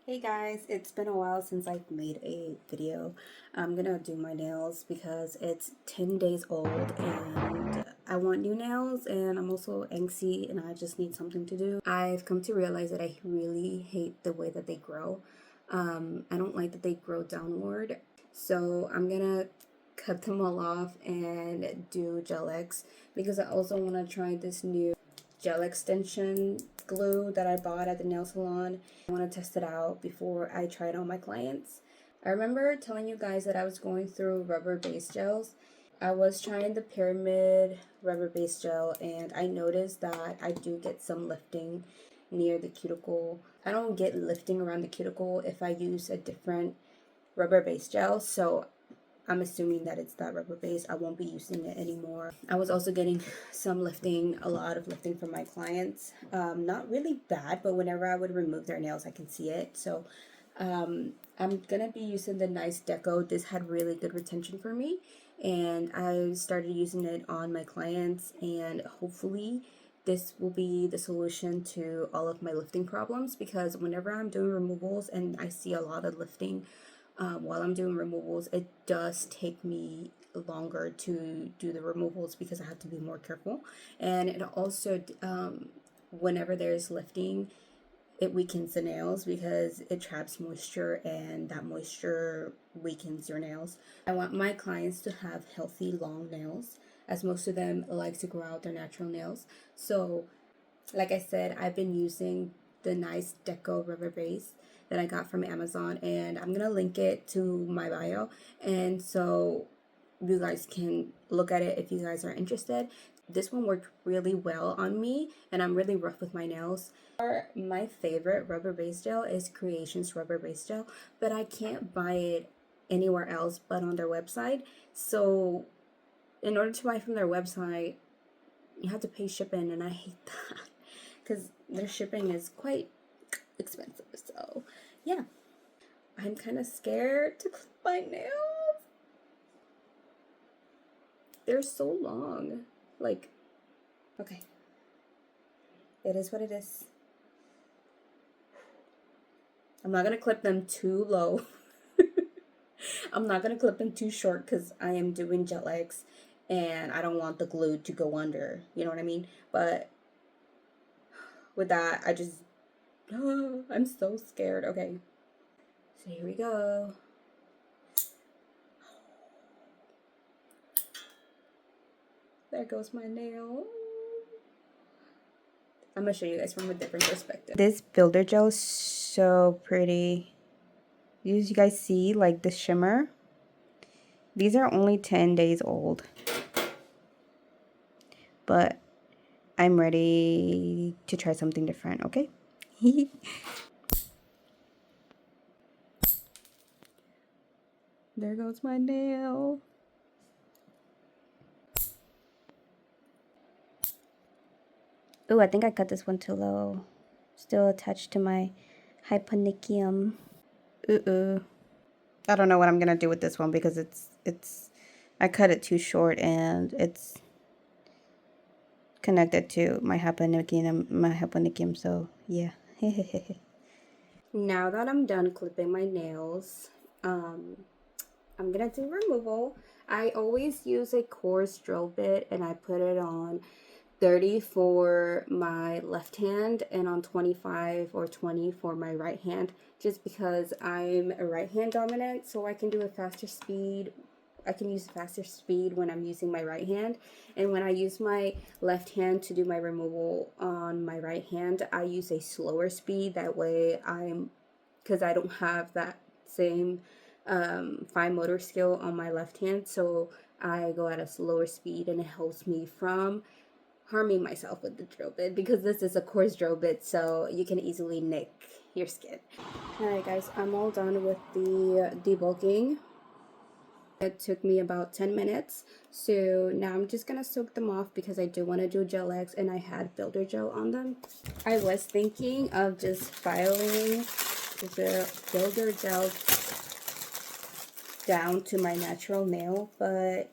Hey guys, it's been a while since I've made a video. I'm gonna do my nails because it's 10 days old and I want new nails, and I'm also angsty and I just need something to do. I've come to realize that I really hate the way that they grow. I don't like that they grow downward. So I'm gonna cut them all off and do gel X because I also want to try this new gel extension glue that I bought at the nail salon. I want to test it out before I try it on my clients. I remember telling you guys that I was going through rubber-based gels. I was trying the pyramid rubber-based gel and I noticed that I do get some lifting near the cuticle. I don't get lifting around the cuticle if I use a different rubber-based gel, so I'm assuming that it's that rubber base. I won't be using it anymore. I was also getting some lifting, a lot of lifting from my clients. Not really bad, but whenever I would remove their nails, I can see it. So I'm gonna be using the Nice Deco. This had really good retention for me, and I started using it on my clients, and hopefully this will be the solution to all of my lifting problems, because whenever I'm doing removals and I see a lot of lifting while I'm doing removals, it does take me longer to do the removals because I have to be more careful. And it also, whenever there's lifting, it weakens the nails because it traps moisture, and that moisture weakens your nails. I want my clients to have healthy, long nails, as most of them like to grow out their natural nails. So, like I said, I've been using the Nice Deco rubber base that I got from Amazon, and I'm gonna link it to my bio, and so you guys can look at it if you guys are interested. This one worked really well on me, and I'm really rough with my nails. My favorite rubber base gel is Creations rubber base gel, but I can't buy it anywhere else but on their website. So in order to buy from their website, you have to pay shipping, and I hate that because their shipping is quite expensive. So yeah, I'm kind of scared to clip my nails. They're so long. Like, okay, it is what it is. I'm not gonna clip them too low. I'm not gonna clip them too short because I am doing gel X and I don't want the glue to go under, you know what I mean? But with that, I'm so scared. Okay, so here we go. There goes my nail. I'm gonna show you guys from a different perspective. This builder gel is so pretty. You guys see like the shimmer? These are only 10 days old, but I'm ready to try something different, okay? There goes my nail. Oh, I think I cut this one too low. Still attached to my hyponychium. I don't know what I'm gonna do with this one because I cut it too short and it's connected to my hyponychium, so yeah. Now that I'm done clipping my nails, I'm gonna do removal. I always use a coarse drill bit and I put it on 30 for my left hand and on 25 or 20 for my right hand, just because I'm a right hand dominant, so I can do a faster speed. I can use a faster speed when I'm using my right hand, and when I use my left hand to do my removal on my right hand, I use a slower speed. That way because I don't have that same fine motor skill on my left hand, so I go at a slower speed, and it helps me from harming myself with the drill bit, because this is a coarse drill bit, so you can easily nick your skin. Alright guys, I'm all done with the debulking. It took me about 10 minutes, so now I'm just gonna soak them off because I do want to do gel X and I had builder gel on them. I was thinking of just filing the builder gel down to my natural nail, but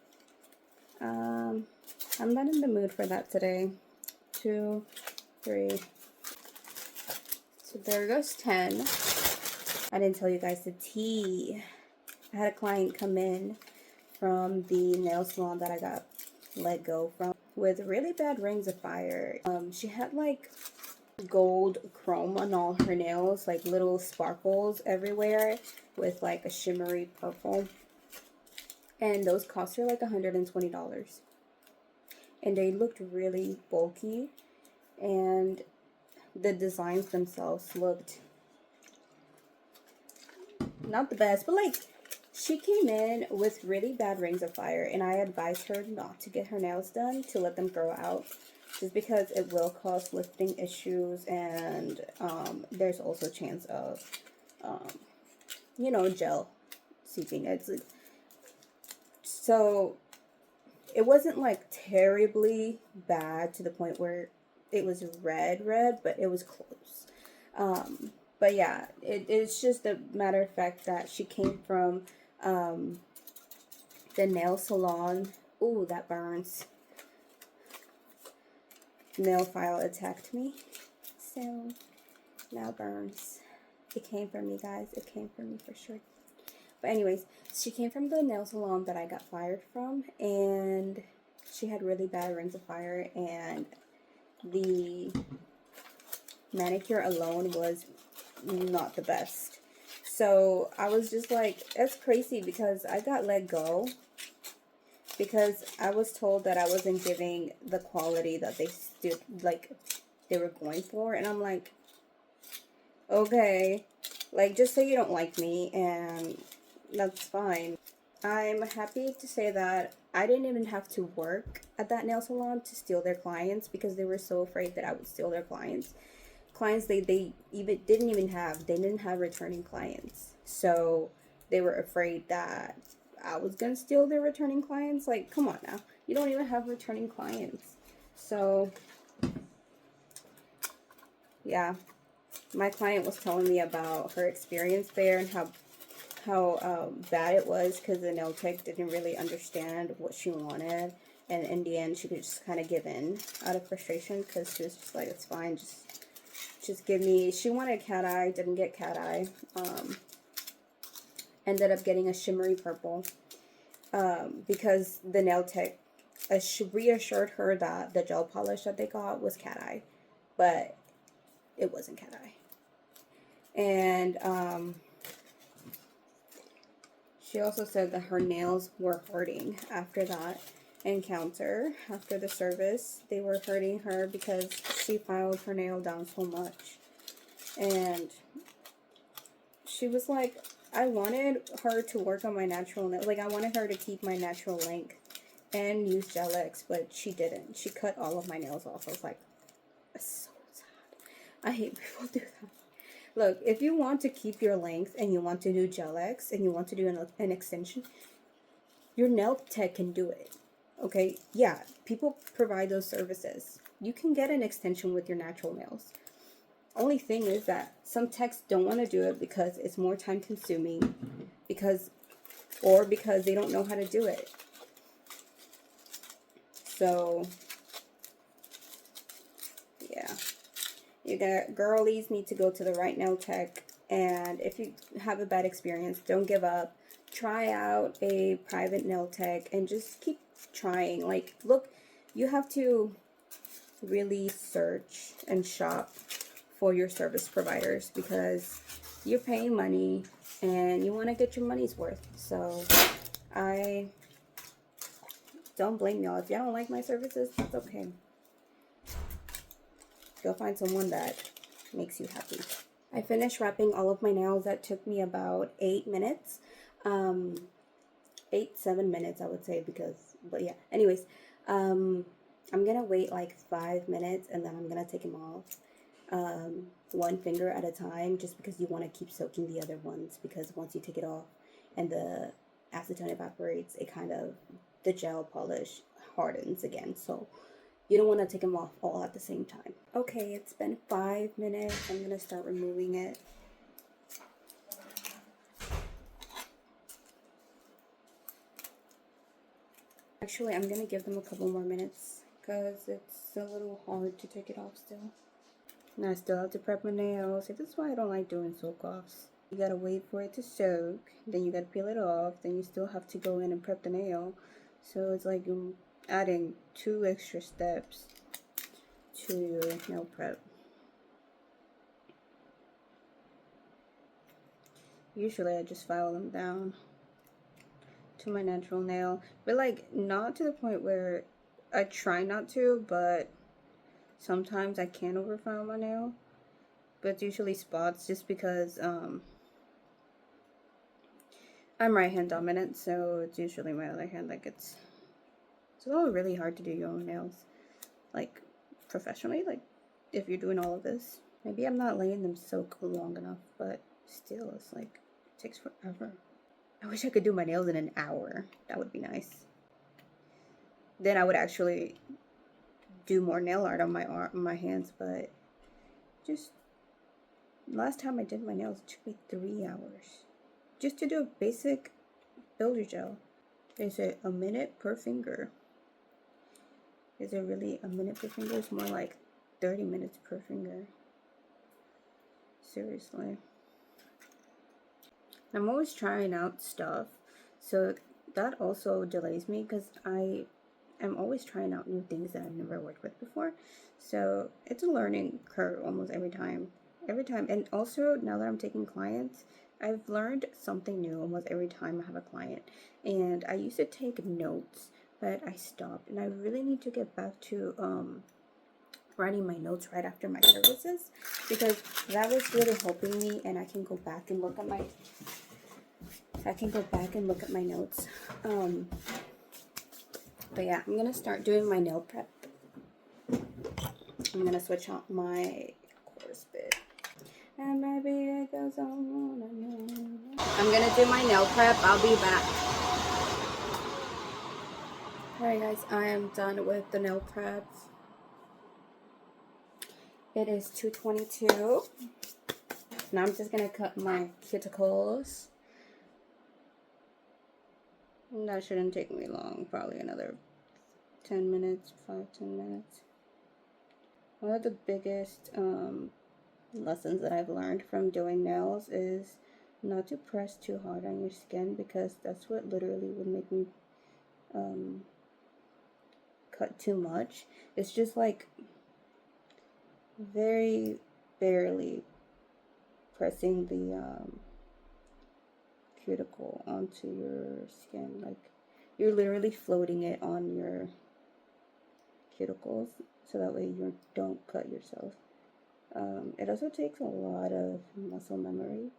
I'm not in the mood for that today. 2, 3. So there goes 10. I didn't tell you guys the tea. I had a client come in from the nail salon that I got let go from with really bad rings of fire. She had like gold chrome on all her nails, like little sparkles everywhere with like a shimmery purple. And those cost her like $120. And they looked really bulky, and the designs themselves looked not the best, but like she came in with really bad rings of fire, and I advised her not to get her nails done, to let them grow out, just because it will cause lifting issues, and there's also a chance of you know, gel seeping. So it wasn't like terribly bad to the point where it was red, but it was close. But yeah, it's just a matter of fact that she came from the nail salon. Ooh, that burns. Nail file attacked me, so now burns. It came from me, guys. It came from me for sure. But anyways, she came from the nail salon that I got fired from, and she had really bad rings of fire, and the manicure alone was not the best. So I was just like, that's crazy, because I got let go because I was told that I wasn't giving the quality that they were going for, and I'm like, okay, like, just say you don't like me, and that's fine. I'm happy to say that I didn't even have to work at that nail salon to steal their clients, because they were so afraid that I would steal their clients. They didn't have returning clients, so they were afraid that I was gonna steal their returning clients. Like, come on now, you don't even have returning clients. So yeah, my client was telling me about her experience there, and how bad it was, because the nail tech didn't really understand what she wanted, and in the end she could just kind of give in out of frustration, because she was just like, it's fine, just give me. She wanted cat eye, didn't get cat eye. Ended up getting a shimmery purple, because the nail tech reassured her that the gel polish that they got was cat eye, but it wasn't cat eye. And she also said that her nails were hurting after that encounter, after the service. They were hurting her because she filed her nail down so much. And she was like, I wanted her to work on my natural nail. Like, I wanted her to keep my natural length and use Gel X, but she didn't. She cut all of my nails off. I was like, that's so sad. I hate people do that. Look, if you want to keep your length and you want to do Gel X and you want to do an extension, your nail tech can do it. Okay? Yeah, people provide those services. You can get an extension with your natural nails. Only thing is that some techs don't want to do it because it's more time consuming, or because they don't know how to do it. So yeah, you got girlies need to go to the right nail tech, and if you have a bad experience, don't give up. Try out a private nail tech and just keep trying. Like, look, you have to really search and shop for your service providers, because you're paying money and you want to get your money's worth. So I don't blame y'all. If y'all don't like my services, that's okay. Go find someone that makes you happy. I finished wrapping all of my nails. That took me about 8 minutes. 7 minutes, I would say, but yeah. Anyways, I'm gonna wait like 5 minutes, and then I'm gonna take them off. One finger at a time, just because you want to keep soaking the other ones, because once you take it off and the acetone evaporates, the gel polish hardens again, so you don't want to take them off all at the same time. Okay, it's been 5 minutes. I'm gonna start removing it. Actually, I'm gonna give them a couple more minutes, because it's a little hard to take it off still. And I still have to prep my nails. This is why I don't like doing soak offs. You gotta wait for it to soak, then you gotta peel it off, then you still have to go in and prep the nail. So it's like you're adding 2 extra steps to your nail prep. Usually I just file them down to my natural nail, but like not to the point where I try not to, but sometimes I can overfile my nail. But it's usually spots just because I'm right hand dominant, so it's usually my other hand that gets. It's all really hard to do your own nails, like professionally, like if you're doing all of this. Maybe I'm not letting them soak long enough, but still, it's like, it takes forever. I wish I could do my nails in an hour. That would be nice. Then I would actually do more nail art on my hands, but just last time I did my nails, it took me 3 hours just to do a basic builder gel. They say a minute per finger. Is it really a minute per finger? It's more like 30 minutes per finger. Seriously. I'm always trying out stuff, so that also delays me because I am always trying out new things that I've never worked with before. So it's a learning curve almost every time. And also now that I'm taking clients, I've learned something new almost every time I have a client. And I used to take notes, but I stopped, and I really need to get back to writing my notes right after my services, because that was really helping me, and I can go back and look at my notes. But yeah, I'm gonna start doing my nail prep. I'm gonna switch out my coarse bit, and maybe it goes on and on. I'm gonna do my nail prep. I'll be back. Alright guys, I am done with the nail prep. It is 2:22. Now I'm just gonna cut my cuticles. And that shouldn't take me long, probably another 10 minutes, 5-10 minutes. One of the biggest lessons that I've learned from doing nails is not to press too hard on your skin, because that's what literally would make me cut too much. It's just like very barely pressing the cuticle onto your skin. Like you're literally floating it on your cuticles, so that way you don't cut yourself. It also takes a lot of muscle memory.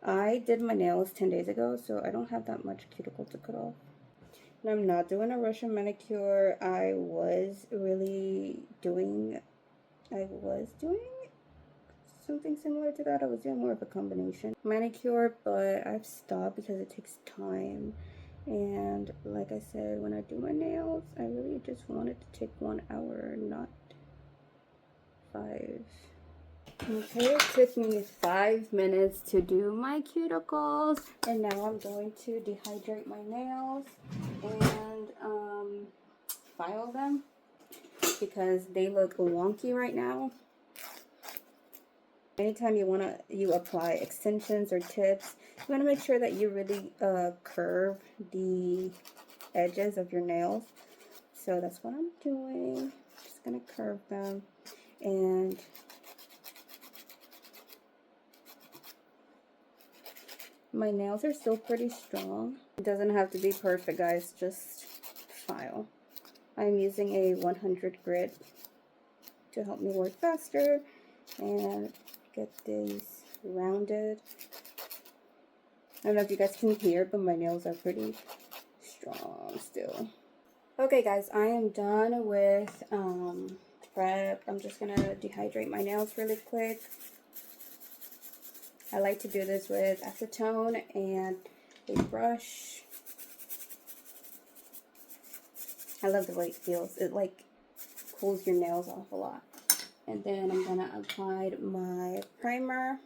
I did my nails 10 days ago, so I don't have that much cuticle to cut off. And I'm not doing a Russian manicure. I was doing something similar to that. I was doing more of a combination manicure, but I've stopped because it takes time. And like I said, when I do my nails, I really just want it to take 1 hour, not 5. Okay, it took me 5 minutes to do my cuticles, and now I'm going to dehydrate my nails and file them because they look wonky right now. Anytime you apply extensions or tips, you want to make sure that you really curve the edges of your nails. So that's what I'm doing. Just gonna curve them, and my nails are still pretty strong. It doesn't have to be perfect, guys, just file. I'm using a 100 grit to help me work faster and get these rounded. I don't know if you guys can hear, but my nails are pretty strong still. Okay guys, I am done with prep. I'm just gonna dehydrate my nails really quick. I like to do this with acetone and a brush. I love the way it feels. It like cools your nails off a lot. And then I'm gonna apply my primer.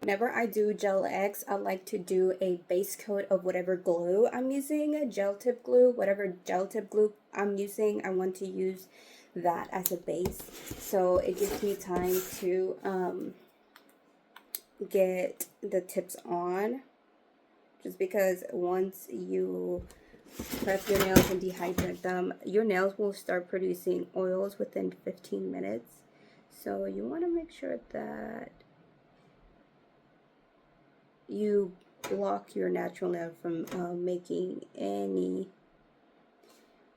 Whenever I do Gel X, I like to do a base coat of whatever glue I'm using, gel tip glue, whatever gel tip glue I'm using. I want to use that as a base. So it gives me time to get the tips on, just because once you prep your nails and dehydrate them, your nails will start producing oils within 15 minutes. So you want to make sure that you block your natural nail from making any,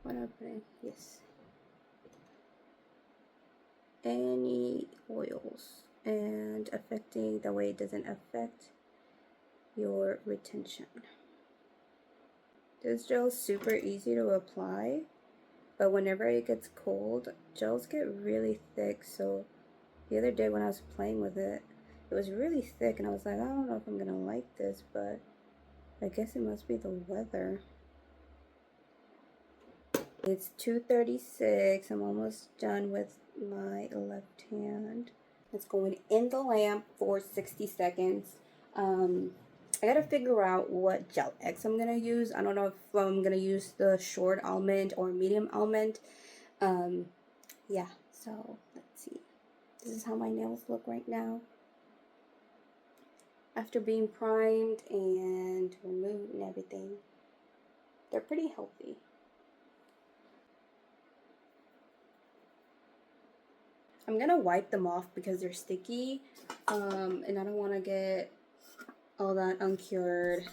what happened? Yes, any oils, and affecting the way it doesn't affect your retention. This gel is super easy to apply, but whenever it gets cold, gels get really thick. So the other day when I was playing with it, it was really thick, and I was like, I don't know if I'm gonna like this, but I guess it must be the weather. It's 2:36. I'm almost done with my left hand. It's going in the lamp for 60 seconds. I gotta figure out what gel X I'm gonna use. I don't know if I'm gonna use the short almond or medium almond. Yeah, so let's see. This is how my nails look right now after being primed and removed and everything. They're pretty healthy. I'm gonna wipe them off because they're sticky, and I don't want to get all that uncured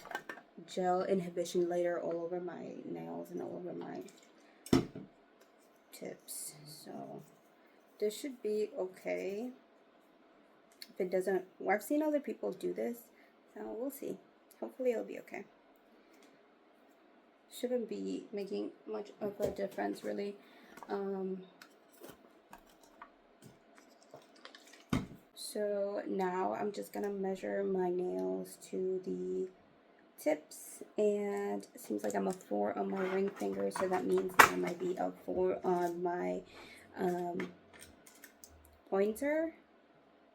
gel inhibition later all over my nails and all over my tips. So this should be okay. If it doesn't, well, I've seen other people do this, so we'll see. Hopefully it'll be okay. Shouldn't be making much of a difference really. So now I'm just gonna measure my nails to the tips, and it seems like I'm a 4 on my ring finger, so that means that I might be a 4 on my pointer.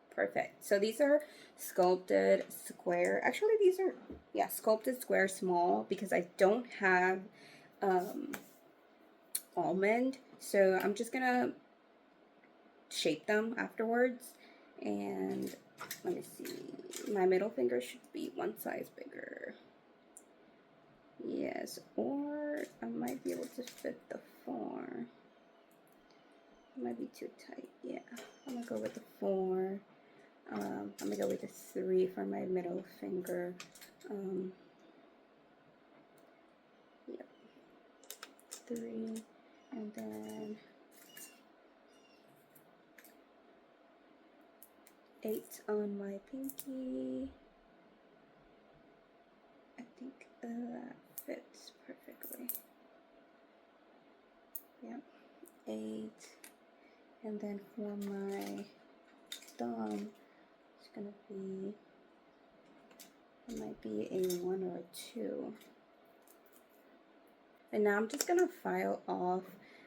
Perfect. So these are sculpted square. Actually, these are, yeah, sculpted square small, because I don't have almond, so I'm just gonna shape them afterwards. And let me see, my middle finger should be 1 size bigger. Yes, or I might be able to fit the 4. It might be too tight. Yeah, I'm gonna go with the 4. I'm gonna go with the 3 for my middle finger. Yep, 3, and then 8 on my pinky. I think that fits perfectly. Yep, 8, and then for my thumb, it's gonna be, it might be a 1 or a 2. And now I'm just gonna file off.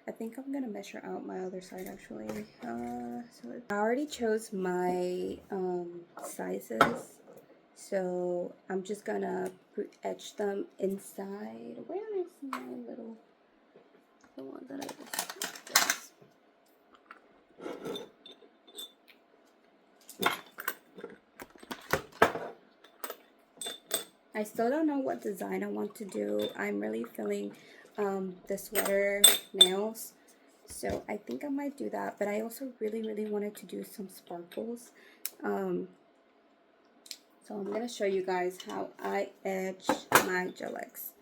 I think I'm gonna measure out my other side actually. So I already chose my sizes, so I'm just gonna etch them inside. Where is my little, the one that I just did this? I still don't know what design I want to do. I'm really feeling the sweater nails, so I think I might do that. But I also really wanted to do some sparkles. So I'm gonna show you guys how I etch my Gel X,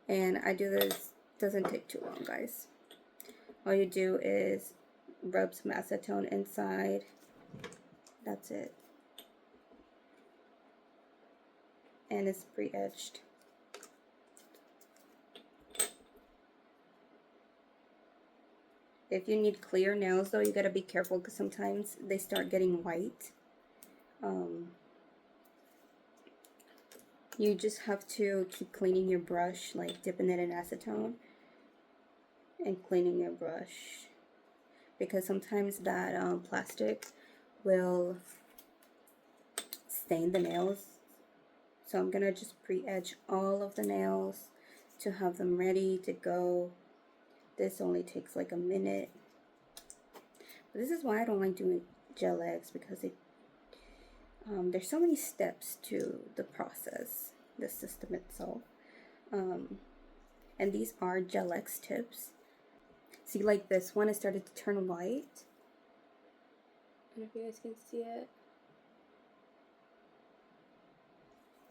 and I do this. Doesn't take too long, guys. All you do is rub some acetone inside. That's it. And it's pre-etched. If you need clear nails though, you gotta be careful because sometimes they start getting white. You just have to keep cleaning your brush, like dipping it in acetone and cleaning your brush, because sometimes that plastic will stain the nails. So I'm gonna just pre-etch all of the nails to have them ready to go. This only takes like a minute. This is why I don't like doing gel X, because there's so many steps to the process, the system itself. And these are gel X tips. See, like this one, it started to turn white. I don't know if you guys can see it.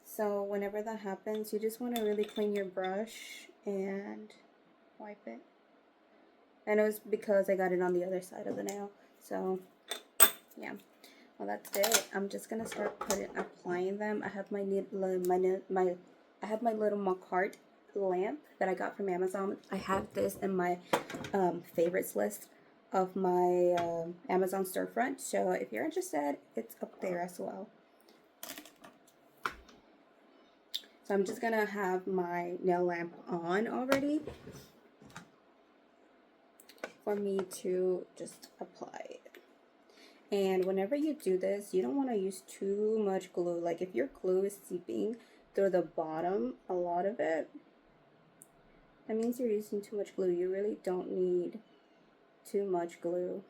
So whenever that happens, you just want to really clean your brush and wipe it. And it was because I got it on the other side of the nail. So yeah, well, that's it. I'm just gonna start applying them. I have my I have my little Macart lamp that I got from Amazon. I have this in my favorites list of my Amazon storefront. So if you're interested, it's up there as well. So I'm just gonna have my nail lamp on already for me to just apply it. And whenever you do this, you don't want to use too much glue. Like if your glue is seeping through the bottom, a lot of it, that means you're using too much glue. You really don't need too much glue.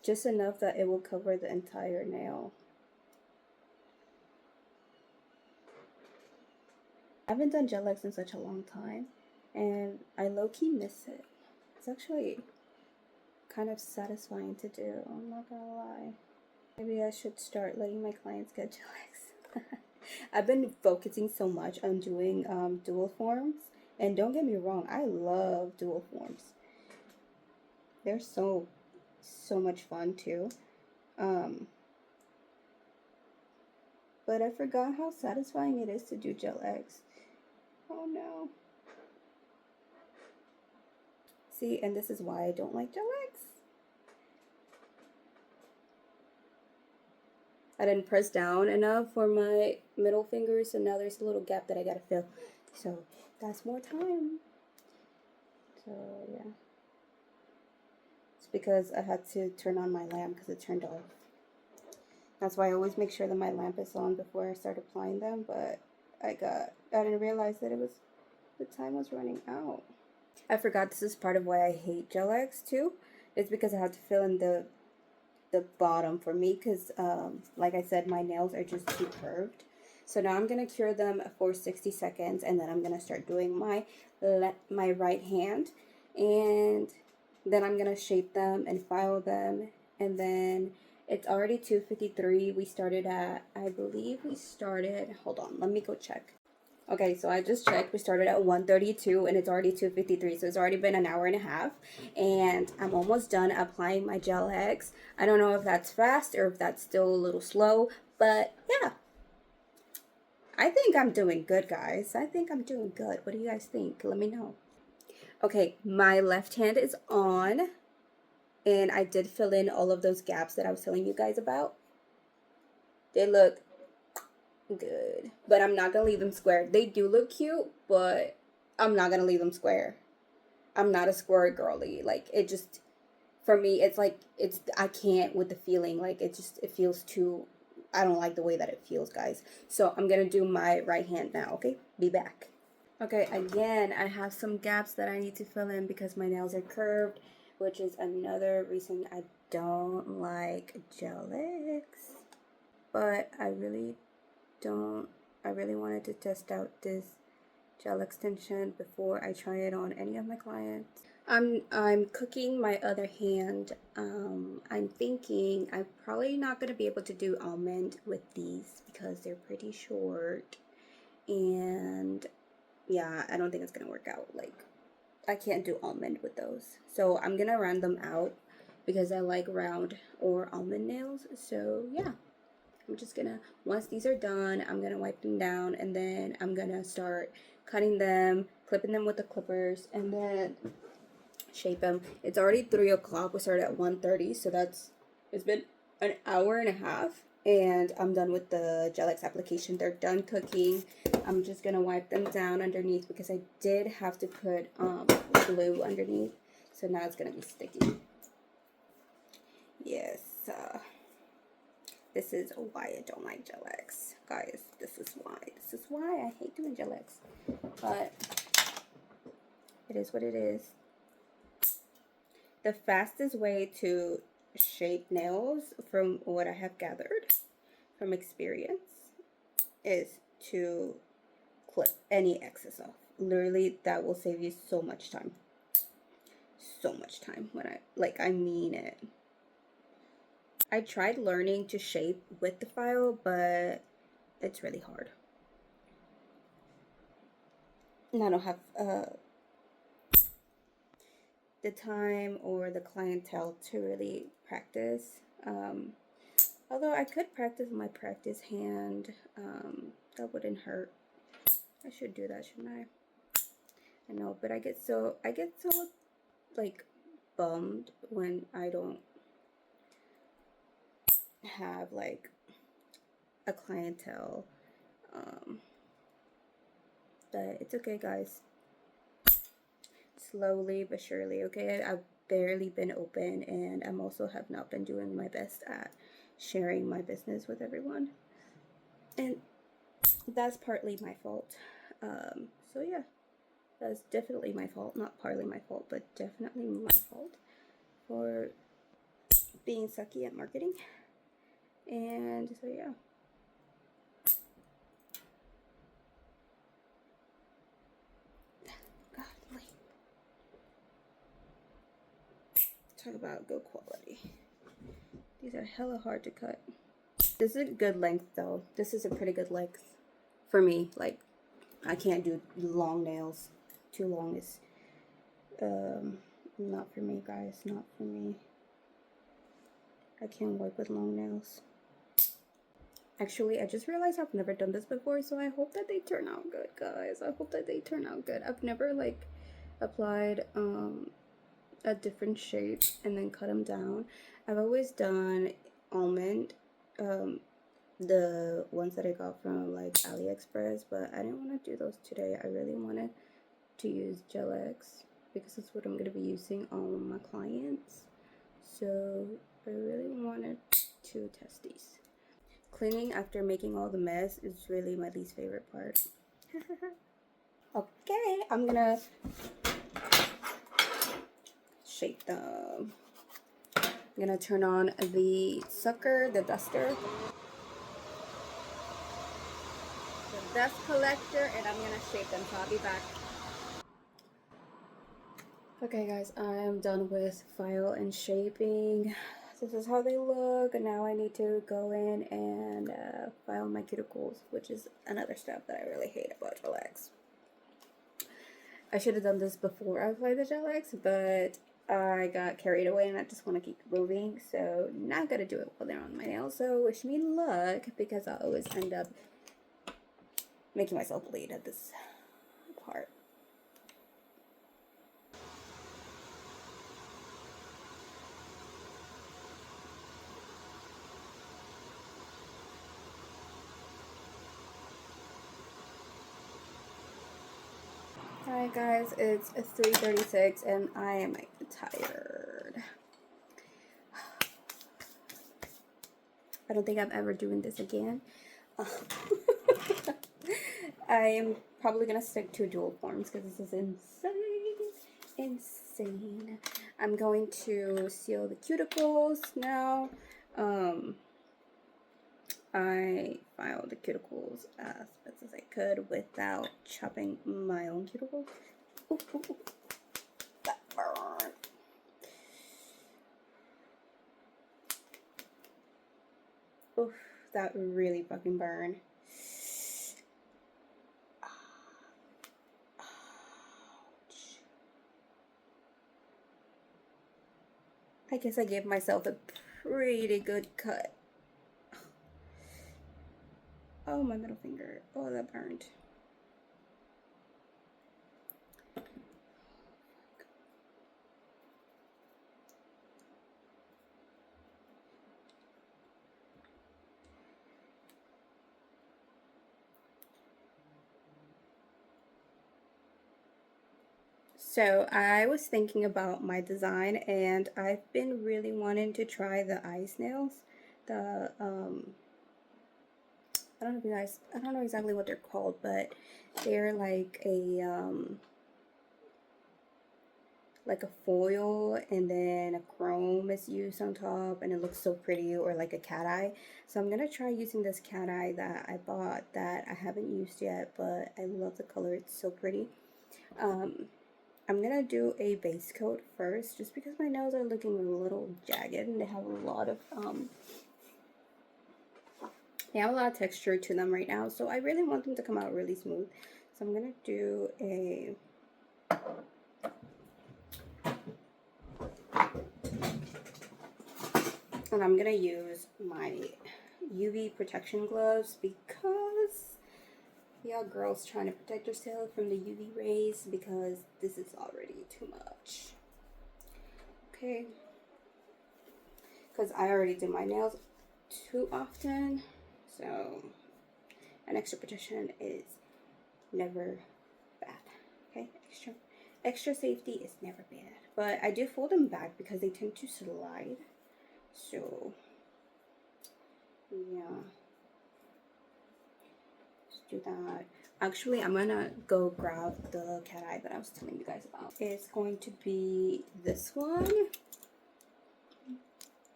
Just enough that it will cover the entire nail. I haven't done gel X in such a long time, and I low-key miss it. It's actually kind of satisfying to do, I'm not gonna lie. Maybe I should start letting my clients get gel X. I've been focusing so much on doing dual forms, and don't get me wrong, I love dual forms. They're so much fun too. But I forgot how satisfying it is to do gel X. Oh no. See, and this is why I don't like gel X. I didn't press down enough for my middle finger, so now there's a little gap that I gotta fill. So that's more time. So yeah. It's because I had to turn on my lamp because it turned off. That's why I always make sure that my lamp is on before I start applying them, but I didn't realize that the time was running out. I forgot this is part of why I hate gel X too. It's because I have to fill in the bottom for me, because like I said, my nails are just too curved. So now I'm gonna cure them for 60 seconds, and then I'm gonna start doing my right hand, and then I'm gonna shape them and file them. And then it's already 2:53. We started at, I believe we started, hold on, let me go check. Okay, so I just checked. We started at 1:32 and it's already 2:53. So it's already been an hour and a half. And I'm almost done applying my gel X. I don't know if that's fast or if that's still a little slow. But yeah, I think I'm doing good, guys. I think I'm doing good. What do you guys think? Let me know. Okay, my left hand is on. And I did fill in all of those gaps that I was telling you guys about. They look good, but I'm not gonna leave them square. They do look cute, but I'm not gonna leave them square. I'm not a square girly. Like, it just, for me, it's like, I can't with the feeling. Like, it feels too, I don't like the way that it feels, guys. So I'm gonna do my right hand now. Okay, be back. Okay, again, I have some gaps that I need to fill in because my nails are curved, which is another reason I don't like gel X. But I really wanted to test out this gel extension before I try it on any of my clients. I'm cooking my other hand. I'm thinking I'm probably not going to be able to do almond with these because they're pretty short. And yeah, I don't think it's going to work out. Like, I can't do almond with those. So I'm going to round them out because I like round or almond nails. So yeah. I'm just gonna, once these are done, I'm gonna wipe them down, and then I'm gonna start cutting them, clipping them with the clippers, and then shape them. It's already 3 o'clock. We started at 1:30, so it's been an hour and a half, and I'm done with the gel X application. They're done cooking. I'm just gonna wipe them down underneath because I did have to put glue underneath, so now it's gonna be sticky. Yes. This is why I don't like gel X. Guys, this is why. This is why I hate doing gel X. But it is what it is. The fastest way to shape nails, from what I have gathered from experience, is to clip any excess off. Literally, that will save you so much time. So much time. I mean it. I tried learning to shape with the file, but it's really hard. And I don't have the time or the clientele to really practice. Although I could practice my practice hand, that wouldn't hurt. I should do that, shouldn't I? I know, but I get so like bummed when I don't have like a clientele. But it's okay, guys. Slowly but surely, okay? I've barely been open, and I'm also have not been doing my best at sharing my business with everyone, and that's partly my fault. So yeah, that's definitely my fault. Not partly my fault, but definitely my fault for being sucky at marketing. And so yeah. God, wait. Talk about good quality. These are hella hard to cut. This is a good length though. This is a pretty good length for me. Like, I can't do long nails. Too long is not for me, guys. Not for me. I can't work with long nails. Actually, I just realized I've never done this before, so I hope that they turn out good, guys. I hope that they turn out good. I've never like applied a different shape and then cut them down. I've always done almond, the ones that I got from like AliExpress, but I didn't want to do those today. I really wanted to use Gel X because that's what I'm going to be using on my clients. So I really wanted to test these. Cleaning after making all the mess is really my least favorite part. Okay, I'm gonna shape them. I'm gonna turn on the sucker, the duster, the dust collector, and I'm gonna shape them, so I'll be back. Okay guys, I am done with file and shaping. This is how they look. Now I need to go in and file my cuticles, which is another step that I really hate about Gel X. I should have done this before I applied the Gel X, but I got carried away and I just want to keep moving. So now I gotta do it while they're on my nails. So wish me luck, because I always end up making myself bleed at this part. Alright guys, it's 3:36 and I am like tired. I don't think I'm ever doing this again. I am probably gonna stick to dual forms because this is insane. I'm going to seal the cuticles now. I filed the cuticles as best as I could without chopping my own cuticles. Ooh, ooh, ooh. That burn. Oof, that really fucking burned. Ouch. I guess I gave myself a pretty good cut. Oh, my middle finger. Oh, that burned. So I was thinking about my design, and I've been really wanting to try the ice nails. The I don't know if you guys, I don't know exactly what they're called, but they're like a like a foil and then a chrome is used on top and it looks so pretty, or like a cat eye. So I'm gonna try using this cat eye that I bought that I haven't used yet, but I love the color, it's so pretty. I'm gonna do a base coat first just because my nails are looking a little jagged and they have a lot of texture to them right now, so I really want them to come out really smooth. So I'm gonna do a and I'm gonna use my UV protection gloves because y'all girls trying to protect yourself from the UV rays, because this is already too much. Okay, because I already do my nails too often, so an extra protection is never bad. Okay, extra safety is never bad. But I do fold them back because they tend to slide. So yeah, let's do that. Actually, I'm gonna go grab the cat eye that I was telling you guys about. It's going to be this one.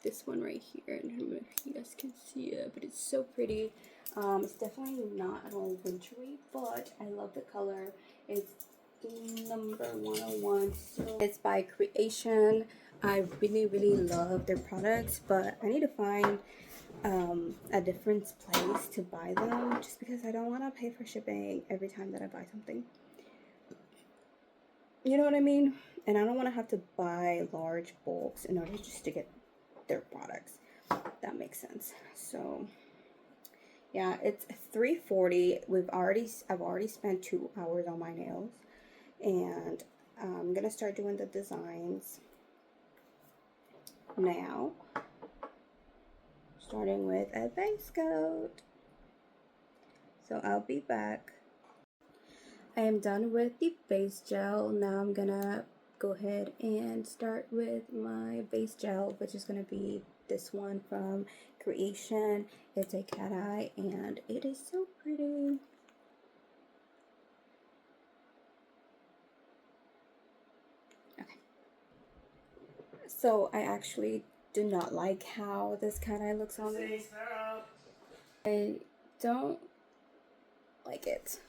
This one right here. I don't know if you guys can see it, but it's so pretty. It's definitely not at all wintry, but I love the color. It's number 101. So it's by Creation. I really love their products, but I need to find a different place to buy them, just because I don't want to pay for shipping every time that I buy something. You know what I mean? And I don't want to have to buy large bulks in order just to get their products. That makes sense. So yeah, it's $3.40. I've already spent 2 hours on my nails, and I'm gonna start doing the designs now, starting with a base coat. So I'll be back. I am done with the base gel. Now I'm gonna go ahead and start with my base gel, which is gonna be this one from Creation. It's a cat eye and it is so pretty. Okay. So I actually do not like how this cat eye looks on me. I don't like it.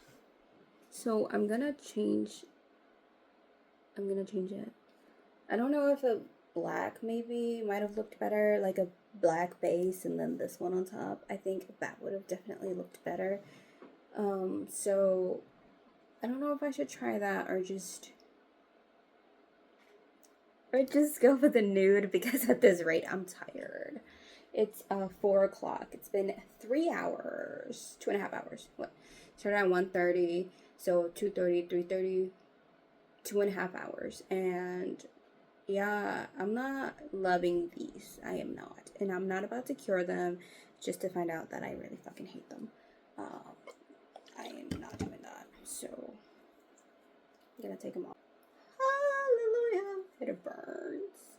So I'm gonna change it. I don't know if a black maybe might have looked better, like a black base and then this one on top. I think that would have definitely looked better. So I don't know if I should try that or just go for the nude, because at this rate I'm tired. It's 4 o'clock. It's been 3 hours, 2.5 hours. What? Started at 1:30, so 2:30, 3:30, 2.5 hours. And yeah, I'm not loving these. I am not. And I'm not about to cure them just to find out that I really fucking hate them. I am not doing that. So I'm gonna take them off. Hallelujah. It burns.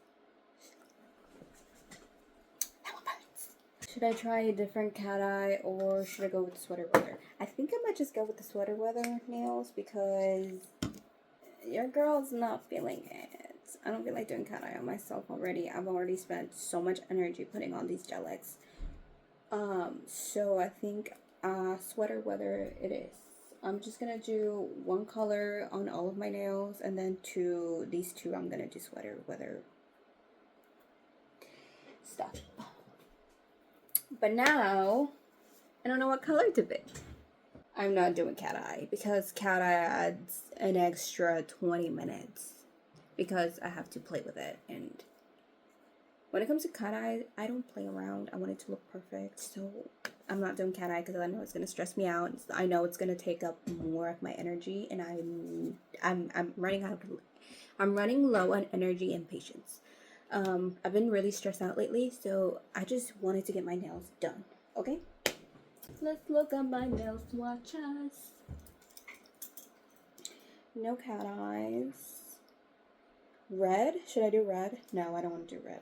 That one burns. Should I try a different cat eye or should I go with the sweater weather? I think I might just go with the sweater weather nails because your girl's not feeling it. I don't feel like doing cat eye on myself already. I've already spent so much energy putting on these gel-X. So I think sweater weather it is. I'm just gonna do one color on all of my nails, and then these two I'm gonna do sweater weather stuff. But now I don't know what color to pick. I'm not doing cat eye because cat eye adds an extra 20 minutes because I have to play with it, and when it comes to cat eye, I don't play around. I want it to look perfect, so I'm not doing cat eye because I know it's gonna stress me out. I know it's gonna take up more of my energy, and I'm running out. I'm running low on energy and patience. I've been really stressed out lately, so I just wanted to get my nails done. Okay, let's look at my nails. Watch us. No cat eyes. Red? Should I do red? No, I don't want to do red.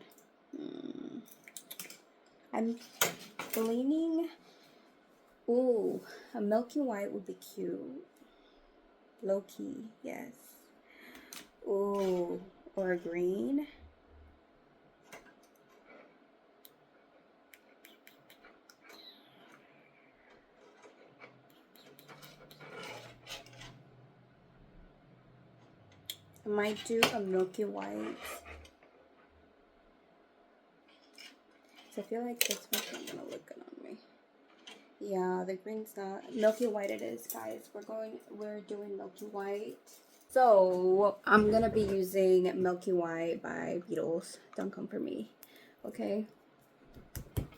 I'm leaning. Ooh, a Milky White would be cute. Low key, yes. Ooh, or green. I might do a Milky White. So I feel like this one's not gonna look good on me. Yeah, the green's not. Milky White it is, guys. We're doing Milky White. So I'm gonna be using Milky White by Beatles. Don't come for me. Okay.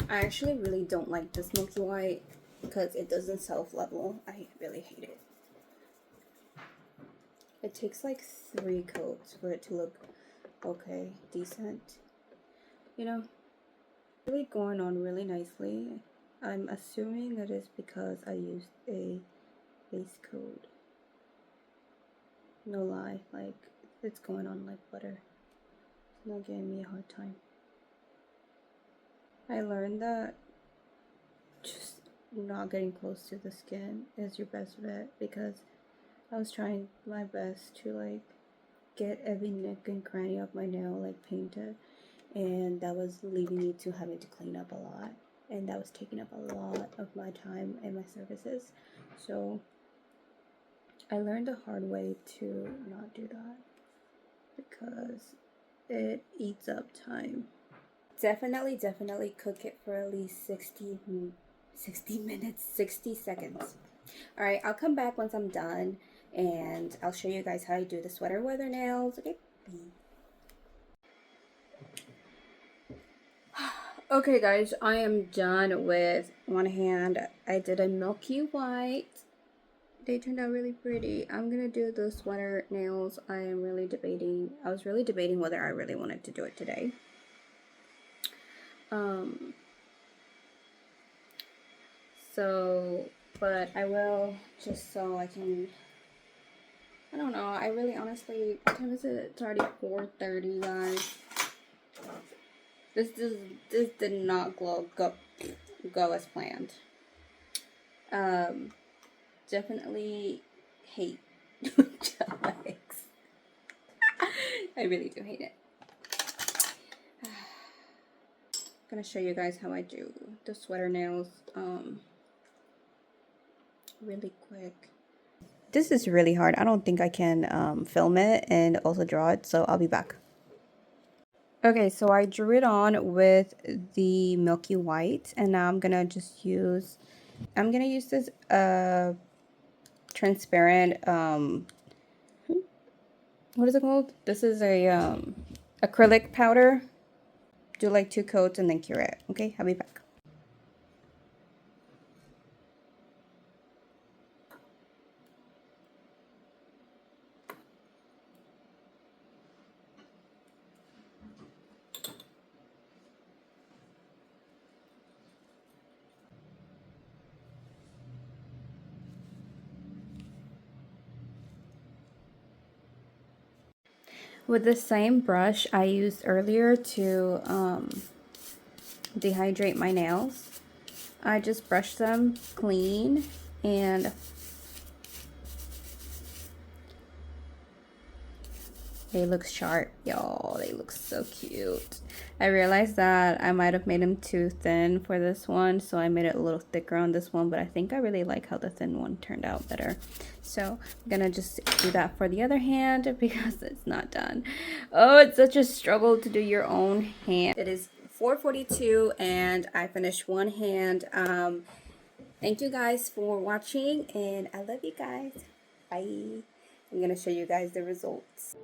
I actually really don't like this Milky White because it doesn't self-level. I really hate it. It takes like 3 coats for it to look okay, decent. You know, really going on really nicely. I'm assuming it is because I used a base coat. No lie, like it's going on like butter. It's not giving me a hard time. I learned that just not getting close to the skin is your best bet, because I was trying my best to like get every nook and cranny of my nail like painted, and that was leading me to having to clean up a lot, and that was taking up a lot of my time and my services. So I learned the hard way to not do that because it eats up time. Definitely cook it for at least 60 minutes, 60 seconds. All right, I'll come back once I'm done and I'll show you guys how I do the sweater weather nails. Okay. Okay guys, I am done with one hand. I did a Milky White. They turned out really pretty. I'm gonna do the sweater nails. I was really debating whether I really wanted to do it today. But I will, just so I can, I don't know, I really honestly, what time is it? It's already 4:30, guys. This did not go as planned. Definitely hate gel legs. I really do hate it. I'm gonna show you guys how I do the sweater nails really quick. This is really hard. I don't think I can film it and also draw it, so I'll be back. Okay, so I drew it on with the Milky White, and now I'm gonna use this transparent what is it called? This is a acrylic powder. Do like 2 coats and then cure it. Okay, I'll be back. With the same brush I used earlier to dehydrate my nails, I just brushed them clean, and they look sharp, y'all. They look so cute. I realized that I might have made them too thin for this one, so I made it a little thicker on this one, but I think I really like how the thin one turned out better. So I'm gonna just do that for the other hand because it's not done. Oh, it's such a struggle to do your own hand. It is 4:42 and I finished one hand. Thank you guys for watching, and I love you guys. Bye. I'm gonna show you guys the results.